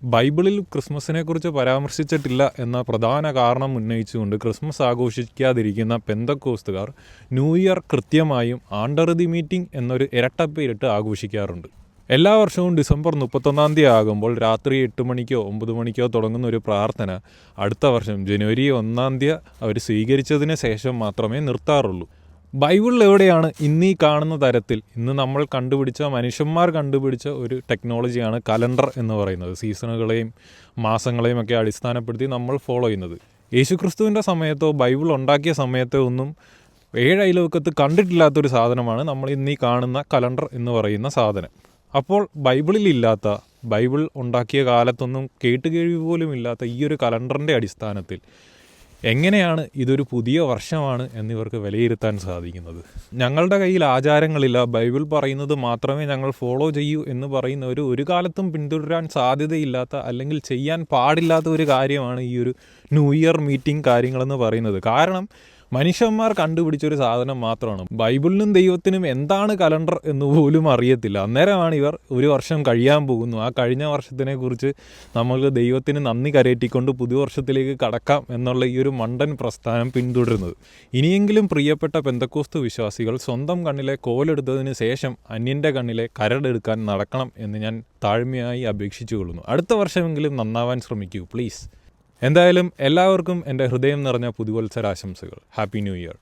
ബൈബിളിൽ ക്രിസ്മസിനെക്കുറിച്ച് പരാമർശിച്ചിട്ടില്ല എന്ന പ്രധാന കാരണം ഉന്നയിച്ചുകൊണ്ട് ക്രിസ്മസ് ആഘോഷിക്കാതിരിക്കുന്ന പെന്തക്കോസ്തുകാർ ന്യൂ ഇയർ കൃത്യമായും ആണ്ടർ ദി മീറ്റിംഗ് എന്നൊരു ഇരട്ടപ്പേരിട്ട് ആഘോഷിക്കാറുണ്ട്. എല്ലാ വർഷവും ഡിസംബർ 31 ആകുമ്പോൾ രാത്രി 8 മണിക്കോ 9 മണിക്കോ തുടങ്ങുന്ന ഒരു പ്രാർത്ഥന അടുത്ത വർഷം ജനുവരി 1 അവർ സ്വീകരിച്ചതിന് ശേഷം മാത്രമേ നിർത്താറുള്ളൂ. ബൈബിളിൽ എവിടെയാണ് ഇന്നീ കാണുന്ന തരത്തിൽ ഇന്ന് നമ്മൾ മനുഷ്യന്മാർ കണ്ടുപിടിച്ച ഒരു ടെക്നോളജിയാണ് കലണ്ടർ എന്ന് പറയുന്നത്. സീസണുകളെയും മാസങ്ങളെയും ഒക്കെ അടിസ്ഥാനപ്പെടുത്തി നമ്മൾ ഫോളോ ചെയ്യുന്നത്. യേശുക്രിസ്തുവിൻ്റെ സമയത്തോ ബൈബിൾ ഉണ്ടാക്കിയ സമയത്തോ ഒന്നും 7 അയൽവക്കത്ത് കണ്ടിട്ടില്ലാത്തൊരു സാധനമാണ് നമ്മൾ ഇന്നീ കാണുന്ന കലണ്ടർ എന്ന് പറയുന്ന സാധനം. അപ്പോൾ ബൈബിളിലില്ലാത്ത, ബൈബിൾ ഉണ്ടാക്കിയ കാലത്തൊന്നും കേട്ടുകേഴ്വി പോലും ഇല്ലാത്ത ഈ ഒരു കലണ്ടറിൻ്റെ അടിസ്ഥാനത്തിൽ എങ്ങനെയാണ് ഇതൊരു പുതിയ വർഷമാണ് എന്നിവർക്ക് വിലയിരുത്താൻ സാധിക്കുന്നത്? ഞങ്ങളുടെ കയ്യിൽ ആചാരങ്ങളില്ല, ബൈബിൾ പറയുന്നത് മാത്രമേ ഞങ്ങൾ ഫോളോ ചെയ്യൂ എന്ന് പറയുന്നവർ ഒരു കാലത്തും പിന്തുടരാൻ സാധ്യതയില്ലാത്ത, അല്ലെങ്കിൽ ചെയ്യാൻ പാടില്ലാത്ത ഒരു കാര്യമാണ് ഈ ഒരു ന്യൂ ഇയർ മീറ്റിംഗ് കാര്യങ്ങളെന്ന് പറയുന്നത്. കാരണം മനുഷ്യന്മാർ കണ്ടുപിടിച്ചൊരു സാധനം മാത്രമാണ്. ബൈബിളിനും ദൈവത്തിനും എന്താണ് കലണ്ടർ എന്ന് പോലും അറിയത്തില്ല. അന്നേരമാണ് ഇവർ ഒരു വർഷം കഴിയാൻ പോകുന്നു, ആ കഴിഞ്ഞ വർഷത്തിനെ കുറിച്ച് നമുക്ക് ദൈവത്തിന് നന്ദി കരയറ്റിക്കൊണ്ട് പുതുവർഷത്തിലേക്ക് കടക്കാം എന്നുള്ള ഈ ഒരു മണ്ടൻ പ്രസ്ഥാനം പിന്തുടരുന്നത്. ഇനിയെങ്കിലും പ്രിയപ്പെട്ട പെന്തക്കോസ്തു വിശ്വാസികൾ സ്വന്തം കണ്ണിലെ കോലെടുത്തതിന് ശേഷം അന്യൻ്റെ കണ്ണിലെ കരടെടുക്കാൻ നടക്കണം എന്ന് ഞാൻ താഴ്മയായി അപേക്ഷിച്ചു കൊള്ളുന്നു. അടുത്ത വർഷമെങ്കിലും നന്നാവാൻ ശ്രമിക്കൂ പ്ലീസ്. എന്തായാലും എല്ലാവർക്കും എൻ്റെ ഹൃദയം നിറഞ്ഞ പുതുവത്സരാശംസകൾ. Happy new year.